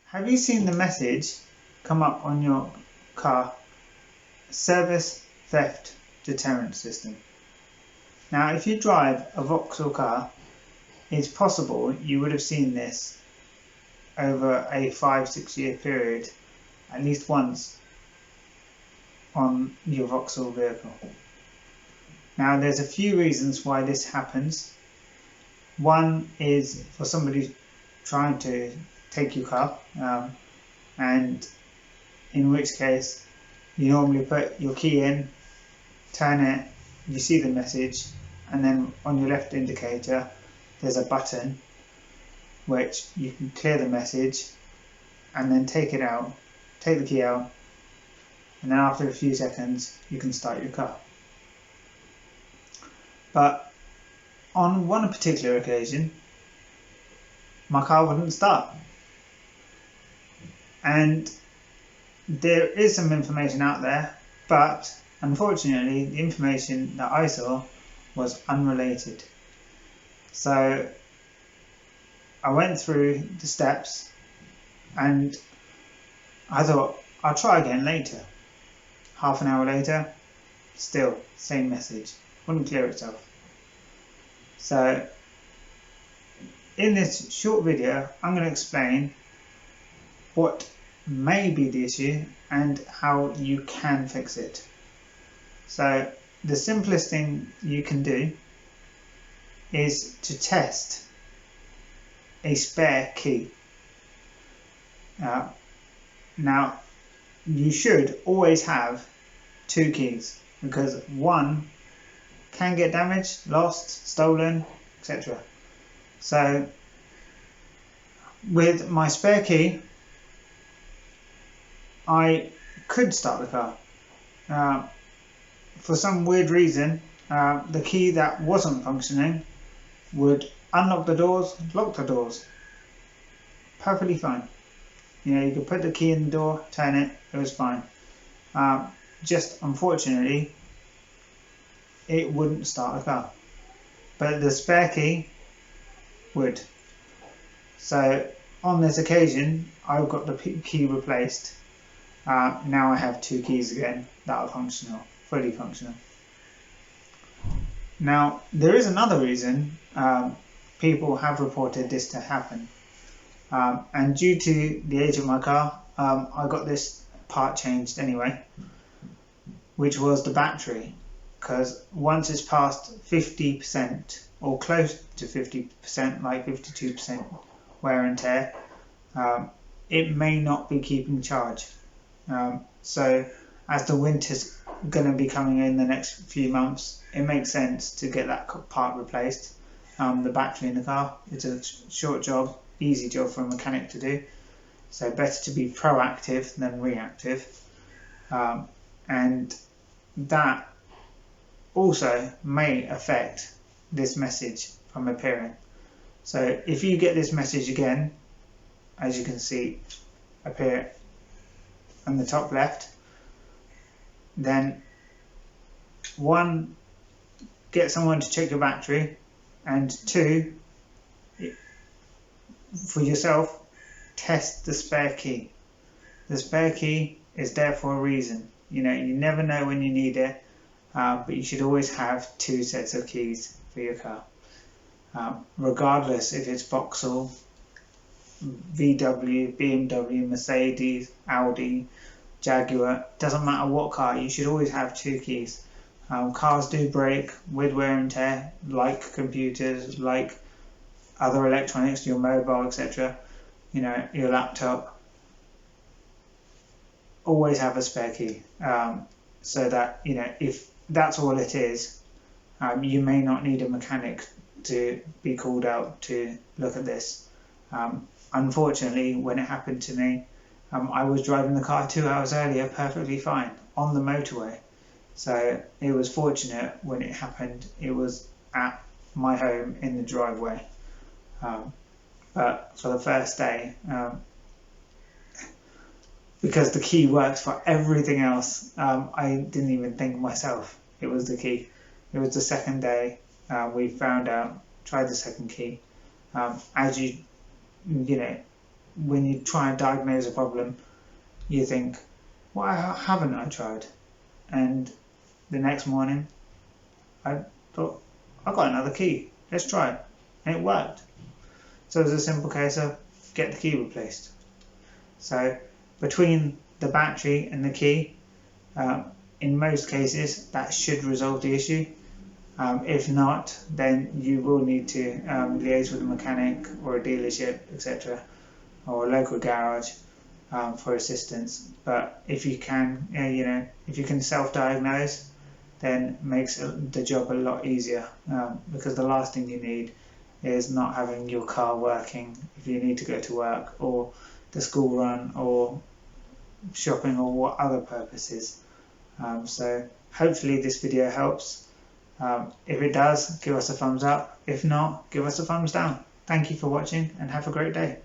Have you seen the message come up on your car? Service Theft Deterrent System. Now, if you drive a Vauxhall car, it's possible you would have seen this over a 5-6 year period at least once on your Vauxhall vehicle. Now, there's a few reasons why this happens. One is for somebody trying to take your car, and in which case you normally put your key in, turn it, you see the message, and then on your left indicator there's a button which you can clear the message and then take the key out, and then after a few seconds you can start your car. But on one particular occasion my car wouldn't start, and there is some information out there, but unfortunately the information that I saw was unrelated. So I went through the steps and I thought I'll try again later. Half an hour later, still same message, wouldn't clear itself. So in this short video I'm going to explain what may be the issue and how you can fix it. So the simplest thing you can do is to test a spare key. Now you should always have 2 keys, because one can get damaged, lost, stolen, etc. So with my spare key I could start the car. For some weird reason, the key that wasn't functioning would unlock the doors, lock the doors. Perfectly fine. You know, you could put the key in the door, turn it, it was fine. Just unfortunately, it wouldn't start the car. But the spare key would. So on this occasion, I've got the key replaced. Now I have 2 keys again that are functional, fully functional. Now there is another reason people have reported this to happen, and due to the age of my car, I got this part changed anyway, which was the battery, because once it's past 50% or close to 50%, like 52% wear and tear, it may not be keeping charge. So as the winter's going to be coming in the next few months, it makes sense to get that part replaced. The battery in the car, it's a short job, easy job for a mechanic to do, so better to be proactive than reactive. And that also may affect this message from appearing. So if you get this message again, as you can see appear on the top left, then 1, get someone to check your battery, and 2, for yourself, test the spare key. The spare key is there for a reason. You know, you never know when you need it, but you should always have 2 sets of keys for your car. Regardless if it's Vauxhall, VW, BMW, Mercedes, Audi, Jaguar, doesn't matter what car, you should always have 2 keys. Cars do break with wear and tear, like computers, like other electronics, your mobile, etc. You know, your laptop. Always have a spare key, so that, you know, if that's all it is, you may not need a mechanic to be called out to look at this. Unfortunately, when it happened to me, I was driving the car 2 hours earlier perfectly fine on the motorway. So it was fortunate when it happened, it was at my home in the driveway. But for the first day, because the key works for everything else, I didn't even think myself it was the key. It was the second day we found out, tried the second key. As you know, when you try and diagnose a problem, you think, why haven't I tried? And the next morning, I thought, I've got another key, let's try it. And it worked. So it was a simple case of get the key replaced. So between the battery and the key, in most cases, that should resolve the issue. If not, then you will need to liaise with a mechanic or a dealership, etc., or a local garage for assistance. But if you can, if you can self-diagnose, then makes the job a lot easier, because the last thing you need is not having your car working if you need to go to work or the school run or shopping or what other purposes. So hopefully this video helps. If it does, give us a thumbs up. If not, give us a thumbs down. Thank you for watching and have a great day.